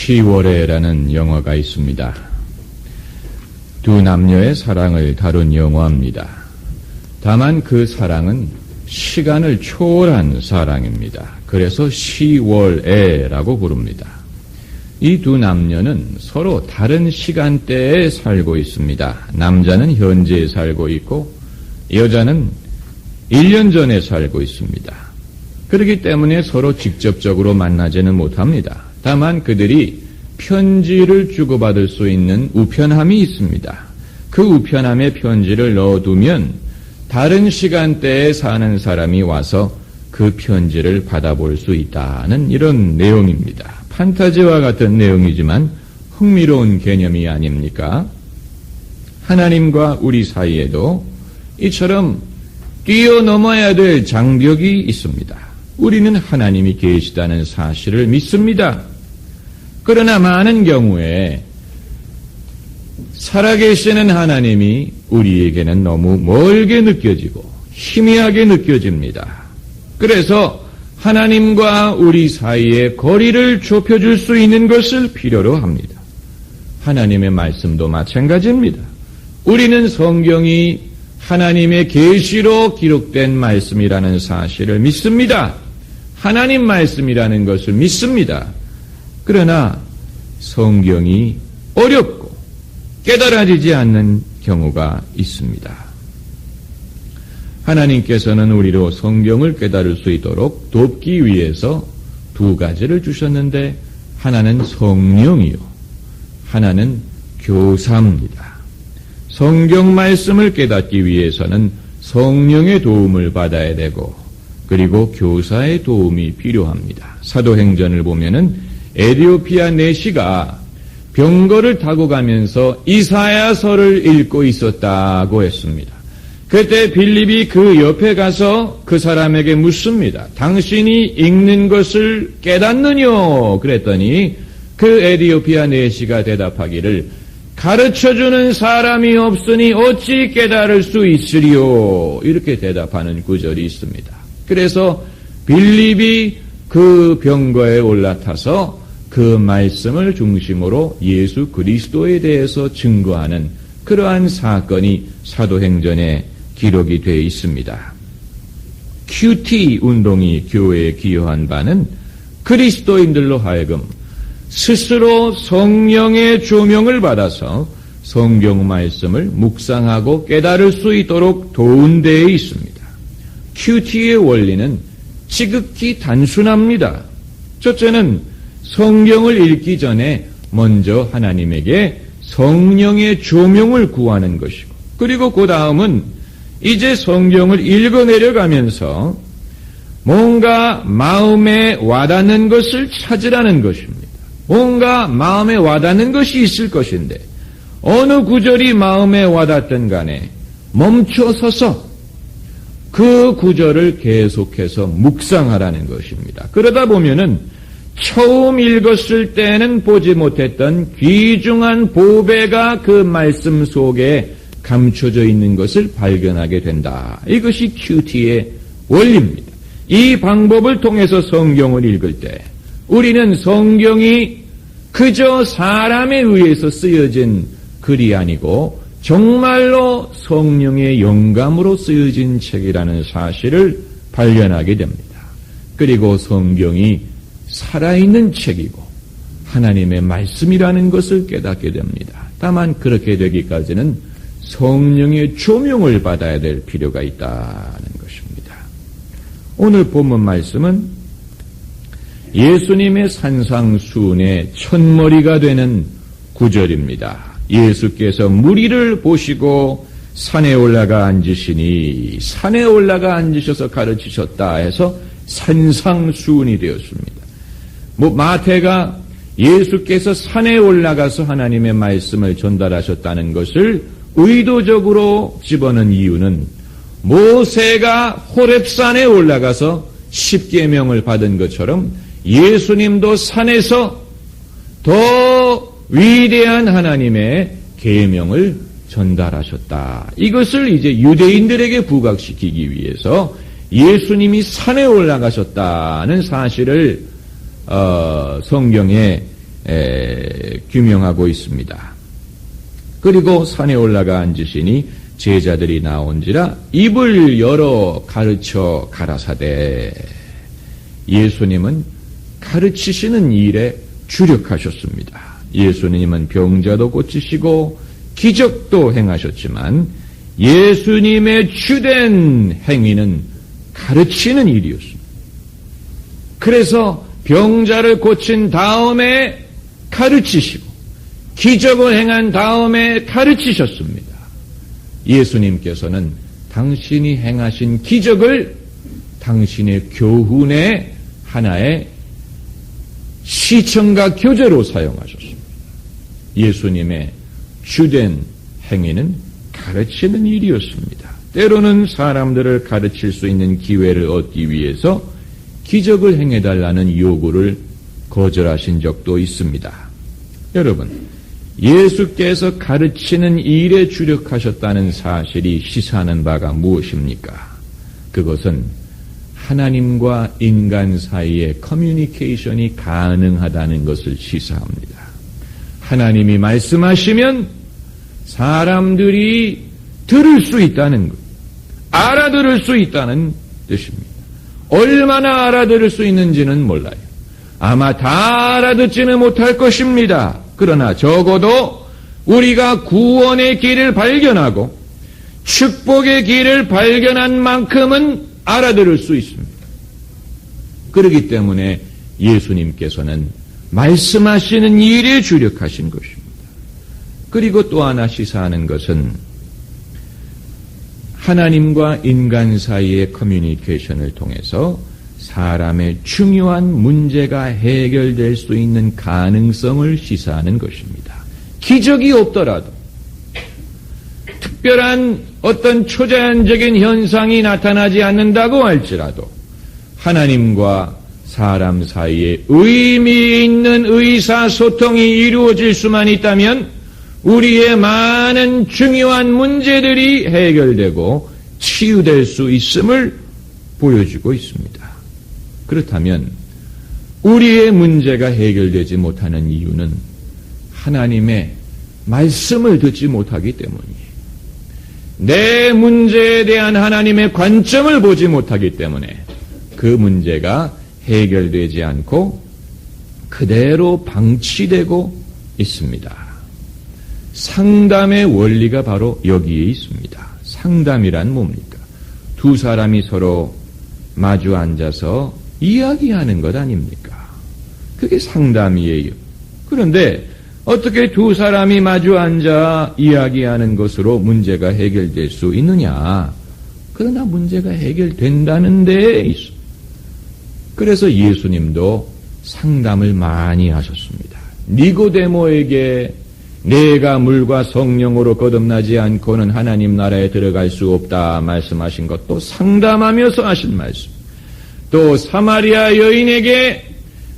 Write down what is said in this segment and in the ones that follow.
10월에라는 영화가 있습니다. 두 남녀의 사랑을 다룬 영화입니다. 다만 그 사랑은 시간을 초월한 사랑입니다. 그래서 10월에라고 부릅니다. 이 두 남녀는 서로 다른 시간대에 살고 있습니다. 남자는 현재에 살고 있고 여자는 1년 전에 살고 있습니다. 그렇기 때문에 서로 직접적으로 만나지는 못합니다. 다만 그들이 편지를 주고받을 수 있는 우편함이 있습니다. 그 우편함에 편지를 넣어두면 다른 시간대에 사는 사람이 와서 그 편지를 받아볼 수 있다는 이런 내용입니다. 판타지와 같은 내용이지만 흥미로운 개념이 아닙니까? 하나님과 우리 사이에도 이처럼 뛰어넘어야 될 장벽이 있습니다. 우리는 하나님이 계시다는 사실을 믿습니다. 그러나 많은 경우에 살아계시는 하나님이 우리에게는 너무 멀게 느껴지고 희미하게 느껴집니다. 그래서 하나님과 우리 사이에 거리를 좁혀줄 수 있는 것을 필요로 합니다. 하나님의 말씀도 마찬가지입니다. 우리는 성경이 하나님의 계시로 기록된 말씀이라는 사실을 믿습니다. 하나님 말씀이라는 것을 믿습니다. 그러나 성경이 어렵고 깨달아지지 않는 경우가 있습니다. 하나님께서는 우리로 성경을 깨달을 수 있도록 돕기 위해서 두 가지를 주셨는데 하나는 성령이요, 하나는 교사입니다. 성경 말씀을 깨닫기 위해서는 성령의 도움을 받아야 되고 그리고 교사의 도움이 필요합니다. 사도행전을 보면은 에티오피아 내시가 병거를 타고 가면서 이사야서를 읽고 있었다고 했습니다. 그때 빌립이 그 옆에 가서 그 사람에게 묻습니다. 당신이 읽는 것을 깨닫느뇨? 그랬더니 그 에티오피아 내시가 대답하기를 가르쳐주는 사람이 없으니 어찌 깨달을 수 있으리요? 이렇게 대답하는 구절이 있습니다. 그래서 빌립이 그 병거에 올라타서 그 말씀을 중심으로 예수 그리스도에 대해서 증거하는 그러한 사건이 사도행전에 기록이 되어 있습니다. QT 운동이 교회에 기여한 바는 그리스도인들로 하여금 스스로 성령의 조명을 받아서 성경 말씀을 묵상하고 깨달을 수 있도록 도운 데에 있습니다. QT의 원리는 지극히 단순합니다. 첫째는 성경을 읽기 전에 먼저 하나님에게 성령의 조명을 구하는 것이고 그리고 그 다음은 이제 성경을 읽어내려가면서 뭔가 마음에 와닿는 것을 찾으라는 것입니다. 뭔가 마음에 와닿는 것이 있을 것인데 어느 구절이 마음에 와닿든 간에 멈춰서서 그 구절을 계속해서 묵상하라는 것입니다. 그러다 보면은 처음 읽었을 때는 보지 못했던 귀중한 보배가 그 말씀 속에 감춰져 있는 것을 발견하게 된다. 이것이 QT의 원리입니다. 이 방법을 통해서 성경을 읽을 때 우리는 성경이 그저 사람에 의해서 쓰여진 글이 아니고 정말로 성령의 영감으로 쓰여진 책이라는 사실을 발견하게 됩니다. 그리고 성경이 살아있는 책이고 하나님의 말씀이라는 것을 깨닫게 됩니다. 다만 그렇게 되기까지는 성령의 조명을 받아야 될 필요가 있다는 것입니다. 오늘 본문 말씀은 예수님의 산상수훈의 첫머리가 되는 구절입니다. 예수께서 무리를 보시고 산에 올라가 앉으시니 산에 올라가 앉으셔서 가르치셨다 해서 산상수훈이 되었습니다. 마태가 예수께서 산에 올라가서 하나님의 말씀을 전달하셨다는 것을 의도적으로 집어넣은 이유는 모세가 호렙산에 올라가서 십계명을 받은 것처럼 예수님도 산에서 더 위대한 하나님의 계명을 전달하셨다. 이것을 이제 유대인들에게 부각시키기 위해서 예수님이 산에 올라가셨다는 사실을 성경에 규명하고 있습니다. 그리고 산에 올라가 앉으시니 제자들이 나온지라 입을 열어 가르쳐 가라사대. 예수님은 가르치시는 일에 주력하셨습니다. 예수님은 병자도 고치시고 기적도 행하셨지만 예수님의 주된 행위는 가르치는 일이었습니다. 그래서 병자를 고친 다음에 가르치시고 기적을 행한 다음에 가르치셨습니다. 예수님께서는 당신이 행하신 기적을 당신의 교훈의 하나의 시청과 교재로 사용하셨습니다. 예수님의 주된 행위는 가르치는 일이었습니다. 때로는 사람들을 가르칠 수 있는 기회를 얻기 위해서 기적을 행해달라는 요구를 거절하신 적도 있습니다. 여러분, 예수께서 가르치는 일에 주력하셨다는 사실이 시사하는 바가 무엇입니까? 그것은 하나님과 인간 사이의 커뮤니케이션이 가능하다는 것을 시사합니다. 하나님이 말씀하시면 사람들이 들을 수 있다는 것, 알아들을 수 있다는 뜻입니다. 얼마나 알아들을 수 있는지는 몰라요. 아마 다 알아듣지는 못할 것입니다. 그러나 적어도 우리가 구원의 길을 발견하고 축복의 길을 발견한 만큼은 알아들을 수 있습니다. 그렇기 때문에 예수님께서는 말씀하시는 일에 주력하신 것입니다. 그리고 또 하나 시사하는 것은 하나님과 인간 사이의 커뮤니케이션을 통해서 사람의 중요한 문제가 해결될 수 있는 가능성을 시사하는 것입니다. 기적이 없더라도 특별한 어떤 초자연적인 현상이 나타나지 않는다고 할지라도 하나님과 사람 사이에 의미 있는 의사소통이 이루어질 수만 있다면 우리의 많은 중요한 문제들이 해결되고 치유될 수 있음을 보여주고 있습니다. 그렇다면 우리의 문제가 해결되지 못하는 이유는 하나님의 말씀을 듣지 못하기 때문이에요. 내 문제에 대한 하나님의 관점을 보지 못하기 때문에 그 문제가 해결되지 않고 그대로 방치되고 있습니다. 상담의 원리가 바로 여기에 있습니다. 상담이란 뭡니까? 두 사람이 서로 마주 앉아서 이야기하는 것 아닙니까? 그게 상담이에요. 그런데 어떻게 두 사람이 마주 앉아 이야기하는 것으로 문제가 해결될 수 있느냐? 그러나 문제가 해결된다는 데에 있어. 그래서 예수님도 상담을 많이 하셨습니다. 니고데모에게 내가 물과 성령으로 거듭나지 않고는 하나님 나라에 들어갈 수 없다 말씀하신 것도 상담하면서 하신 말씀. 또 사마리아 여인에게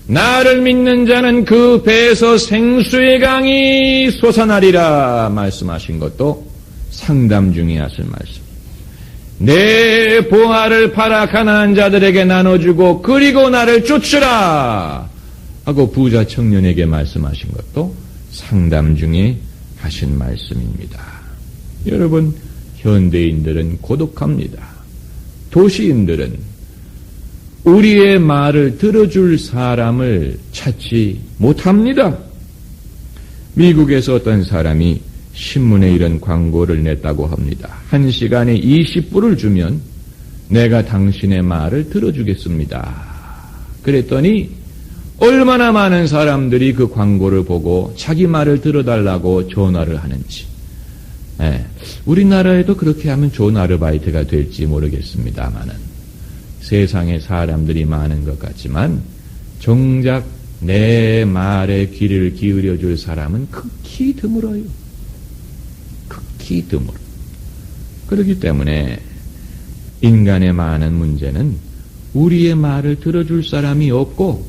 나를 믿는 자는 그 배에서 생수의 강이 솟아나리라 말씀하신 것도 상담 중에 하실 말씀. 내 보화를 팔아 가난한 자들에게 나눠주고 그리고 나를 쫓으라 하고 부자 청년에게 말씀하신 것도 상담 중에 하신 말씀입니다. 여러분, 현대인들은 고독합니다. 도시인들은 우리의 말을 들어줄 사람을 찾지 못합니다. 미국에서 어떤 사람이 신문에 이런 광고를 냈다고 합니다. 1시간에 20불을 주면 내가 당신의 말을 들어주겠습니다. 그랬더니 얼마나 많은 사람들이 그 광고를 보고 자기 말을 들어달라고 전화를 하는지. 우리나라에도 그렇게 하면 좋은 아르바이트가 될지 모르겠습니다만은 세상에 사람들이 많은 것 같지만 정작 내 말에 귀를 기울여 줄 사람은 극히 드물어요. 극히 드물어. 그렇기 때문에 인간의 많은 문제는 우리의 말을 들어줄 사람이 없고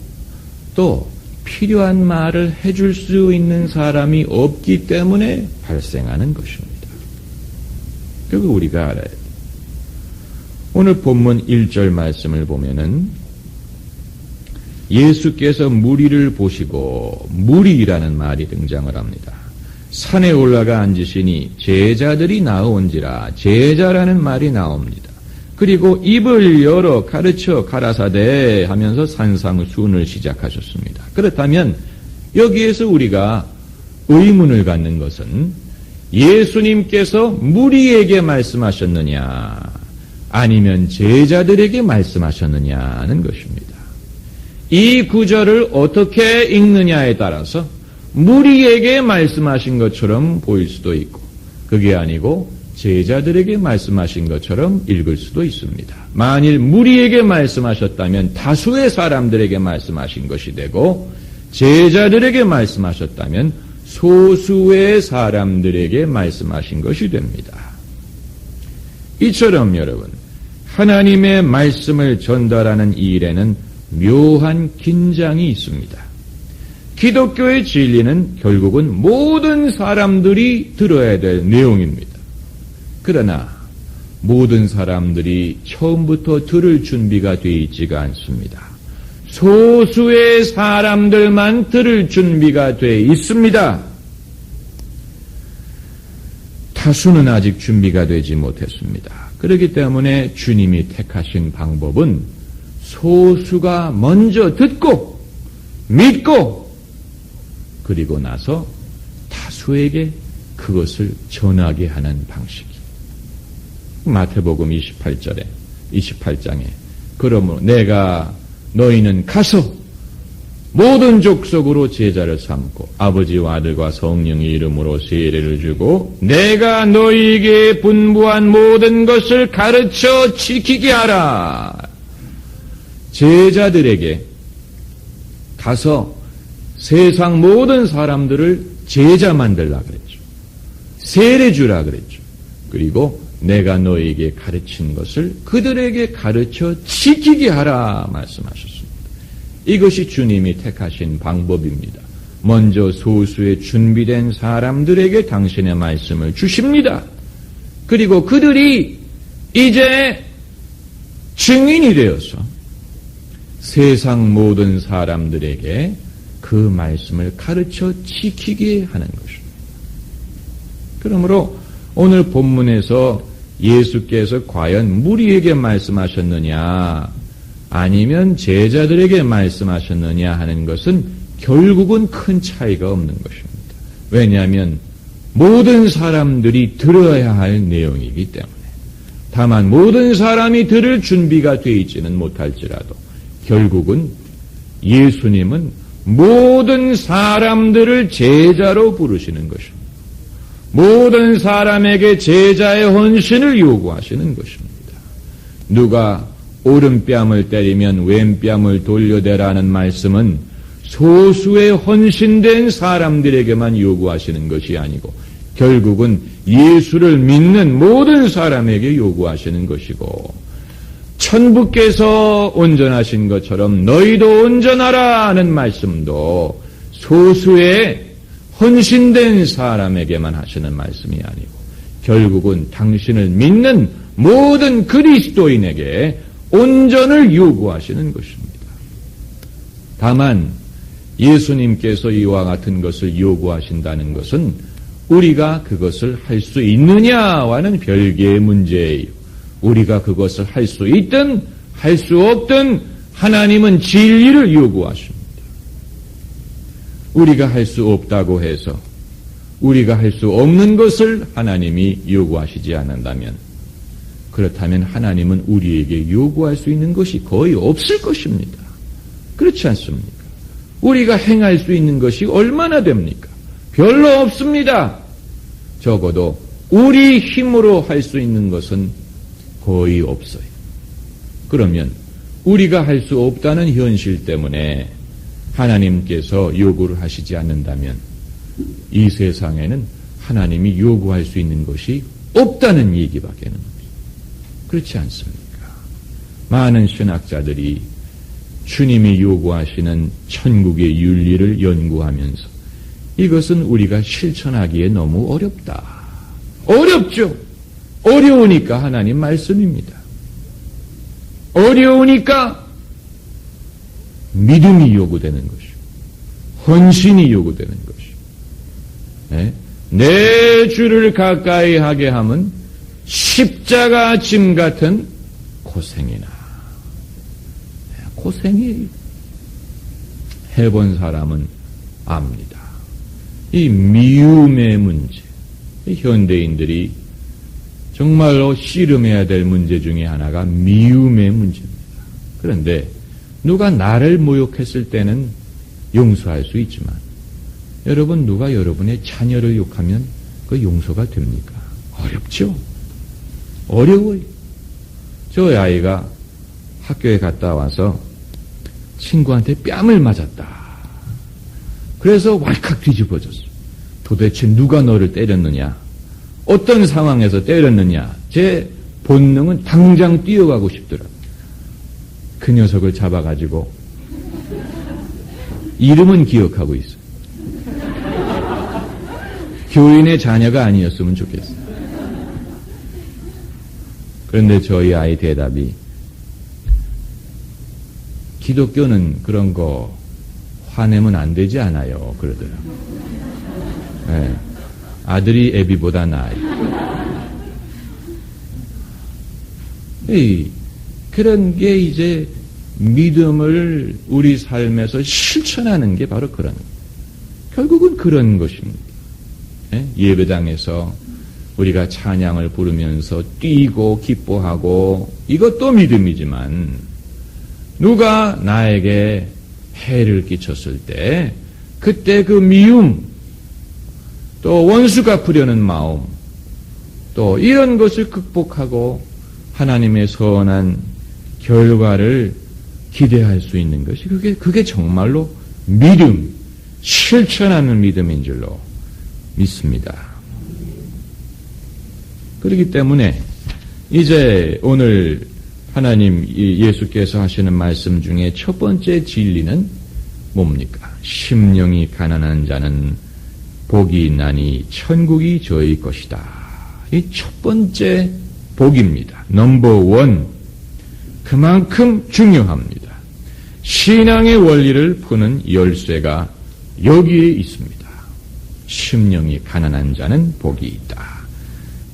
또 필요한 말을 해줄 수 있는 사람이 없기 때문에 발생하는 것입니다. 그리고 우리가 알아야 돼요. 오늘 본문 1절 말씀을 보면은 예수께서 무리를 보시고 무리라는 말이 등장을 합니다. 산에 올라가 앉으시니 제자들이 나온지라 제자라는 말이 나옵니다. 그리고 입을 열어 가르쳐 가라사대 하면서 산상순을 시작하셨습니다. 그렇다면 여기에서 우리가 의문을 갖는 것은 예수님께서 무리에게 말씀하셨느냐 아니면 제자들에게 말씀하셨느냐는 것입니다. 이 구절을 어떻게 읽느냐에 따라서 무리에게 말씀하신 것처럼 보일 수도 있고 그게 아니고 제자들에게 말씀하신 것처럼 읽을 수도 있습니다. 만일 무리에게 말씀하셨다면 다수의 사람들에게 말씀하신 것이 되고 제자들에게 말씀하셨다면 소수의 사람들에게 말씀하신 것이 됩니다. 이처럼 여러분, 하나님의 말씀을 전달하는 이 일에는 묘한 긴장이 있습니다. 기독교의 진리는 결국은 모든 사람들이 들어야 될 내용입니다. 그러나 모든 사람들이 처음부터 들을 준비가 되어 있지가 않습니다. 소수의 사람들만 들을 준비가 되어 있습니다. 다수는 아직 준비가 되지 못했습니다. 그렇기 때문에 주님이 택하신 방법은 소수가 먼저 듣고 믿고 그리고 나서 다수에게 그것을 전하게 하는 방식이 마태복음 28장에 그러므로 내가 너희는 가서 모든 족속으로 제자를 삼고 아버지와 아들과 성령의 이름으로 세례를 주고 내가 너희에게 분부한 모든 것을 가르쳐 지키게 하라. 제자들에게 가서 세상 모든 사람들을 제자 만들라 그랬죠. 세례 주라 그랬죠. 그리고 내가 너희에게 가르친 것을 그들에게 가르쳐 지키게 하라 말씀하셨습니다. 이것이 주님이 택하신 방법입니다. 먼저 소수의 준비된 사람들에게 당신의 말씀을 주십니다. 그리고 그들이 이제 증인이 되어서 세상 모든 사람들에게 그 말씀을 가르쳐 지키게 하는 것입니다. 그러므로 오늘 본문에서 예수께서 과연 무리에게 말씀하셨느냐 아니면 제자들에게 말씀하셨느냐 하는 것은 결국은 큰 차이가 없는 것입니다. 왜냐하면 모든 사람들이 들어야 할 내용이기 때문에 다만 모든 사람이 들을 준비가 되어 있지는 못할지라도 결국은 예수님은 모든 사람들을 제자로 부르시는 것입니다. 모든 사람에게 제자의 헌신을 요구하시는 것입니다. 누가 오른뺨을 때리면 왼뺨을 돌려대라는 말씀은 소수의 헌신된 사람들에게만 요구하시는 것이 아니고 결국은 예수를 믿는 모든 사람에게 요구하시는 것이고 천부께서 온전하신 것처럼 너희도 온전하라는 말씀도 소수의 헌신된 사람에게만 하시는 말씀이 아니고 결국은 당신을 믿는 모든 그리스도인에게 온전을 요구하시는 것입니다. 다만 예수님께서 이와 같은 것을 요구하신다는 것은 우리가 그것을 할 수 있느냐와는 별개의 문제예요. 우리가 그것을 할 수 있든 할 수 없든 하나님은 진리를 요구하십니다. 우리가 할 수 없다고 해서 우리가 할 수 없는 것을 하나님이 요구하시지 않는다면 그렇다면 하나님은 우리에게 요구할 수 있는 것이 거의 없을 것입니다. 그렇지 않습니까? 우리가 행할 수 있는 것이 얼마나 됩니까? 별로 없습니다. 적어도 우리 힘으로 할 수 있는 것은 거의 없어요. 그러면 우리가 할 수 없다는 현실 때문에 하나님께서 요구를 하시지 않는다면 이 세상에는 하나님이 요구할 수 있는 것이 없다는 얘기밖에 없습니다. 그렇지 않습니까? 많은 신학자들이 주님이 요구하시는 천국의 윤리를 연구하면서 이것은 우리가 실천하기에 너무 어렵다. 어렵죠. 어려우니까 하나님 말씀입니다. 어려우니까 믿음이 요구되는 것이고 헌신이 요구되는 것이고 네? 내 주를 가까이 하게 하면 십자가 짐 같은 고생이나 고생이 해본 사람은 압니다. 이 미움의 문제, 현대인들이 정말로 씨름해야 될 문제 중에 하나가 미움의 문제입니다. 그런데 누가 나를 모욕했을 때는 용서할 수 있지만 여러분 누가 여러분의 자녀를 욕하면 그 용서가 됩니까? 어렵죠? 어려워요. 저희 아이가 학교에 갔다 와서 친구한테 뺨을 맞았다. 그래서 왈칵 뒤집어졌어. 도대체 누가 너를 때렸느냐? 어떤 상황에서 때렸느냐? 제 본능은 당장 뛰어가고 싶더라. 그 녀석을 잡아가지고 이름은 기억하고 있어. 교인의 자녀가 아니었으면 좋겠어. 그런데 저희 아이 대답이 기독교는 그런 거 화내면 안 되지 않아요. 그러더라고요. 네. 아들이 애비보다 나아요. 그런 게 이제 믿음을 우리 삶에서 실천하는 게 바로 그런 거예요. 결국은 그런 것입니다. 네? 예배당에서 우리가 찬양을 부르면서 뛰고 기뻐하고 이것도 믿음이지만 누가 나에게 해를 끼쳤을 때 그때 그 미움 또 원수 갚으려는 마음 또 이런 것을 극복하고 하나님의 선한 결과를 기대할 수 있는 것이 그게 정말로 믿음, 실천하는 믿음인 줄로 믿습니다. 그렇기 때문에 이제 오늘 하나님 예수께서 하시는 말씀 중에 첫 번째 진리는 뭡니까? 심령이 가난한 자는 복이 있나니 천국이 저희 것이다. 이 첫 번째 복입니다. 넘버 원. 그만큼 중요합니다. 신앙의 원리를 푸는 열쇠가 여기에 있습니다. 심령이 가난한 자는 복이 있다.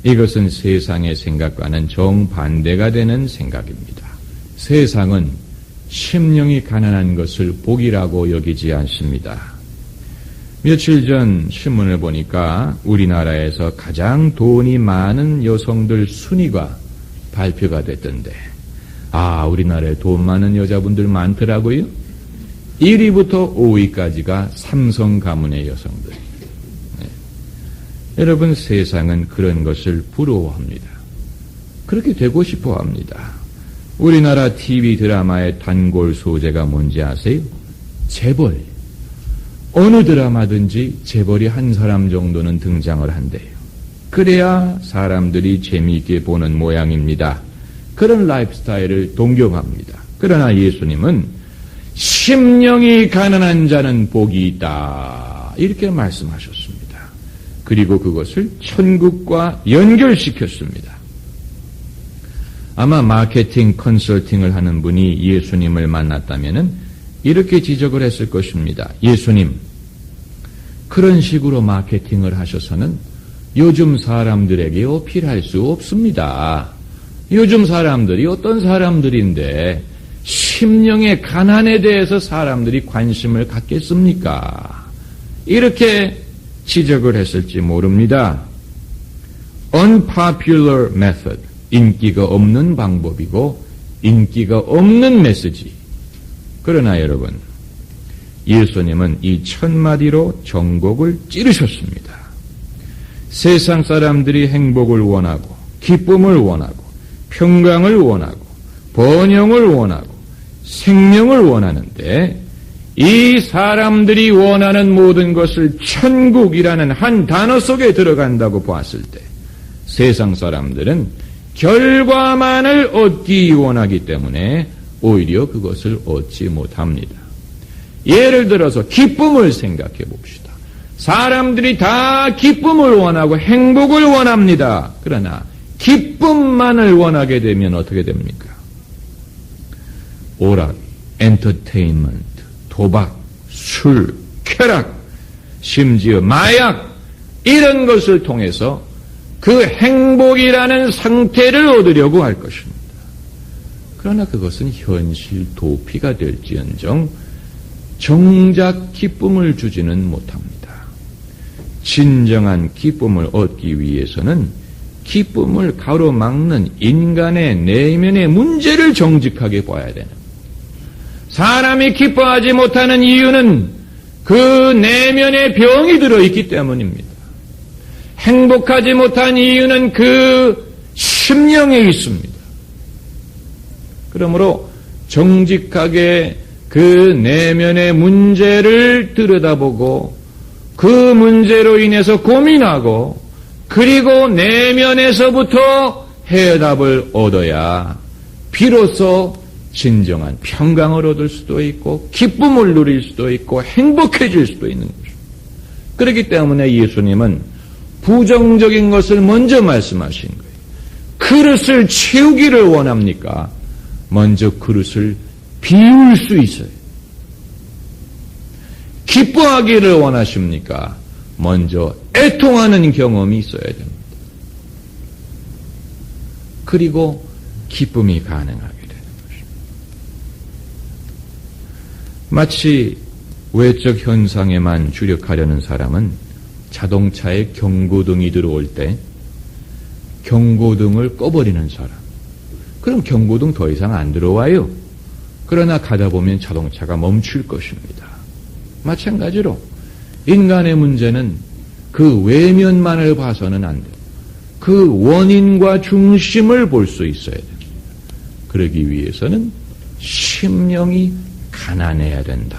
이것은 세상의 생각과는 정반대가 되는 생각입니다. 세상은 심령이 가난한 것을 복이라고 여기지 않습니다. 며칠 전 신문을 보니까 우리나라에서 가장 돈이 많은 여성들 순위가 발표가 됐던데 우리나라에 돈 많은 여자분들 많더라고요. 1위부터 5위까지가 삼성 가문의 여성들. 네. 여러분 세상은 그런 것을 부러워합니다. 그렇게 되고 싶어 합니다. 우리나라 TV 드라마의 단골 소재가 뭔지 아세요? 재벌. 어느 드라마든지 재벌이 한 사람 정도는 등장을 한대요. 그래야 사람들이 재미있게 보는 모양입니다. 그런 라이프 스타일을 동경합니다. 그러나 예수님은 심령이 가난한 자는 복이 있다. 이렇게 말씀하셨습니다. 그리고 그것을 천국과 연결시켰습니다. 아마 마케팅 컨설팅을 하는 분이 예수님을 만났다면 이렇게 지적을 했을 것입니다. 예수님, 그런 식으로 마케팅을 하셔서는 요즘 사람들에게 어필할 수 없습니다. 요즘 사람들이 어떤 사람들인데 심령의 가난에 대해서 사람들이 관심을 갖겠습니까? 이렇게 지적을 했을지 모릅니다. unpopular method, 인기가 없는 방법이고 인기가 없는 메시지. 그러나 여러분, 예수님은 이 첫마디로 전곡을 찌르셨습니다. 세상 사람들이 행복을 원하고 기쁨을 원하고 평강을 원하고 번영을 원하고 생명을 원하는데 이 사람들이 원하는 모든 것을 천국이라는 한 단어 속에 들어간다고 보았을 때 세상 사람들은 결과만을 얻기 원하기 때문에 오히려 그것을 얻지 못합니다. 예를 들어서 기쁨을 생각해 봅시다. 사람들이 다 기쁨을 원하고 행복을 원합니다. 그러나 기쁨만을 원하게 되면 어떻게 됩니까? 오락, 엔터테인먼트, 도박, 술, 쾌락, 심지어 마약 이런 것을 통해서 그 행복이라는 상태를 얻으려고 할 것입니다. 그러나 그것은 현실 도피가 될지언정 정작 기쁨을 주지는 못합니다. 진정한 기쁨을 얻기 위해서는 기쁨을 가로막는 인간의 내면의 문제를 정직하게 봐야 되는 겁니다. 사람이 기뻐하지 못하는 이유는 그 내면에 병이 들어있기 때문입니다. 행복하지 못한 이유는 그 심령에 있습니다. 그러므로 정직하게 그 내면의 문제를 들여다보고 그 문제로 인해서 고민하고 그리고 내면에서부터 해답을 얻어야 비로소 진정한 평강을 얻을 수도 있고 기쁨을 누릴 수도 있고 행복해질 수도 있는 것입니다. 그렇기 때문에 예수님은 부정적인 것을 먼저 말씀하신 거예요. 그릇을 채우기를 원합니까? 먼저 그릇을 비울 수 있어요. 기뻐하기를 원하십니까? 먼저 애통하는 경험이 있어야 됩니다. 그리고 기쁨이 가능하게 되는 것입니다. 마치 외적 현상에만 주력하려는 사람은 자동차에 경고등이 들어올 때 경고등을 꺼버리는 사람. 그럼 경고등 더 이상 안 들어와요. 그러나 가다 보면 자동차가 멈출 것입니다. 마찬가지로 인간의 문제는 그 외면만을 봐서는 안 돼요. 그 원인과 중심을 볼 수 있어야 됩니다. 그러기 위해서는 심령이 가난해야 된다.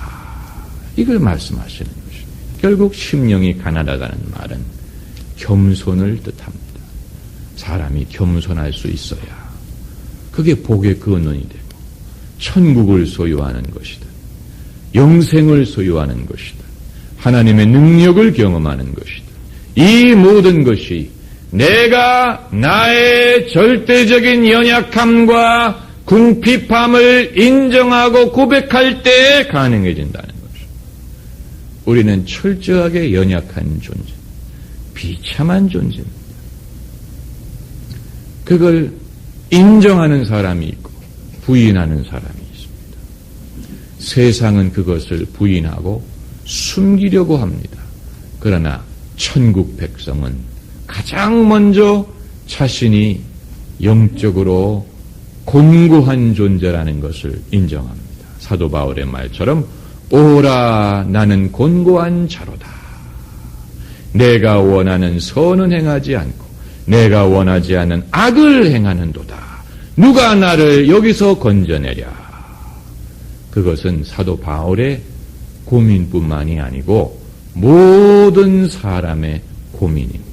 이걸 말씀하시는 것입니다. 결국 심령이 가난하다는 말은 겸손을 뜻합니다. 사람이 겸손할 수 있어야 그게 복의 근원이 되고 천국을 소유하는 것이다. 영생을 소유하는 것이다. 하나님의 능력을 경험하는 것이다. 이 모든 것이 내가 나의 절대적인 연약함과 궁핍함을 인정하고 고백할 때 가능해진다는 것입니다. 우리는 철저하게 연약한 존재, 비참한 존재입니다. 그걸 인정하는 사람이 있고 부인하는 사람이 있습니다. 세상은 그것을 부인하고 숨기려고 합니다. 그러나 천국 백성은 가장 먼저 자신이 영적으로 곤고한 존재라는 것을 인정합니다. 사도 바울의 말처럼 오라 나는 곤고한 자로다. 내가 원하는 선은 행하지 않고 내가 원하지 않는 악을 행하는도다. 누가 나를 여기서 건져내랴. 그것은 사도 바울의 고민뿐만이 아니고 모든 사람의 고민입니다.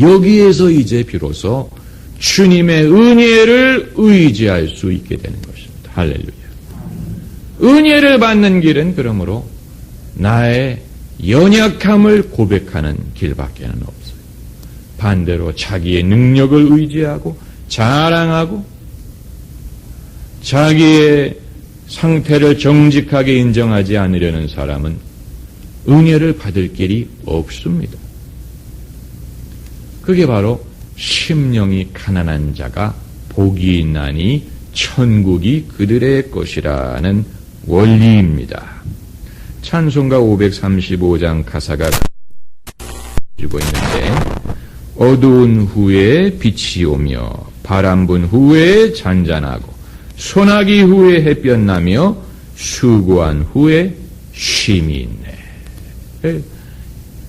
여기에서 이제 비로소 주님의 은혜를 의지할 수 있게 되는 것입니다. 할렐루야. 은혜를 받는 길은 그러므로 나의 연약함을 고백하는 길밖에는 없어요. 반대로 자기의 능력을 의지하고 자랑하고 자기의 상태를 정직하게 인정하지 않으려는 사람은 은혜를 받을 길이 없습니다. 그게 바로 심령이 가난한 자가 복이 있나니 천국이 그들의 것이라는 원리입니다. 찬송가 535장 가사가 주고 있는데 어두운 후에 빛이 오며 바람 분 후에 잔잔하고 소나기 후에 햇볕 나며 수고한 후에 쉼이 있네.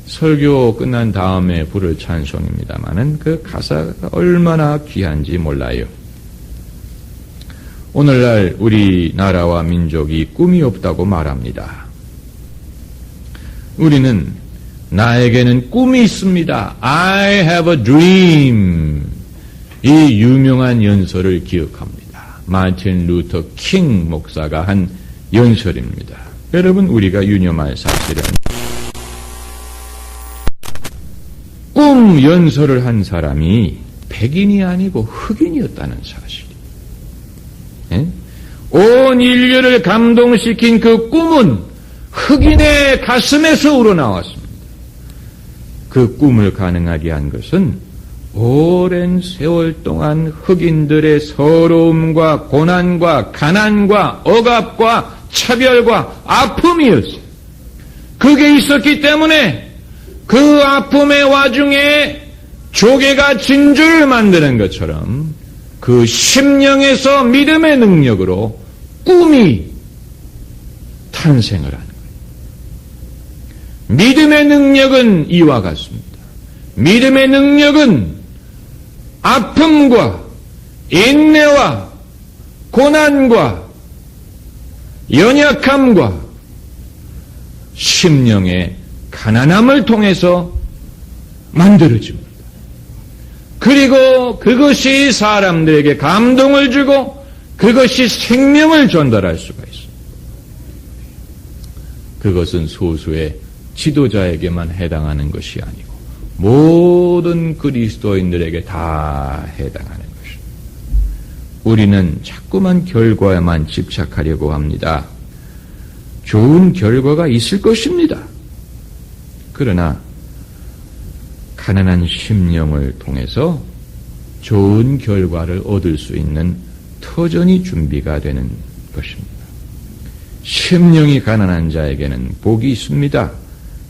설교 끝난 다음에 부를 찬송입니다마는 그 가사가 얼마나 귀한지 몰라요. 오늘날 우리나라와 민족이 꿈이 없다고 말합니다. 우리는 나에게는 꿈이 있습니다. I have a dream. 이 유명한 연설을 기억합니다. 마틴 루터 킹 목사가 한 연설입니다. 여러분 우리가 유념할 사실은 꿈 연설을 한 사람이 백인이 아니고 흑인이었다는 사실. 예? 온 인류를 감동시킨 그 꿈은 흑인의 가슴에서 우러나왔습니다. 그 꿈을 가능하게 한 것은 오랜 세월 동안 흑인들의 서러움과 고난과 가난과 억압과 차별과 아픔이었어요. 그게 있었기 때문에 그 아픔의 와중에 조개가 진주를 만드는 것처럼 그 심령에서 믿음의 능력으로 꿈이 탄생을 하는 거예요. 믿음의 능력은 이와 같습니다. 믿음의 능력은 아픔과 인내와 고난과 연약함과 심령의 가난함을 통해서 만들어집니다. 그리고 그것이 사람들에게 감동을 주고 그것이 생명을 전달할 수가 있습니다. 그것은 소수의 지도자에게만 해당하는 것이 아니고 모든 그리스도인들에게 다 해당하는 것입니다. 우리는 자꾸만 결과에만 집착하려고 합니다. 좋은 결과가 있을 것입니다. 그러나 가난한 심령을 통해서 좋은 결과를 얻을 수 있는 터전이 준비가 되는 것입니다. 심령이 가난한 자에게는 복이 있습니다.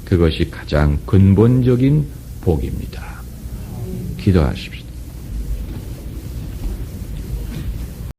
그것이 가장 근본적인 복입니다. 기도하십시오.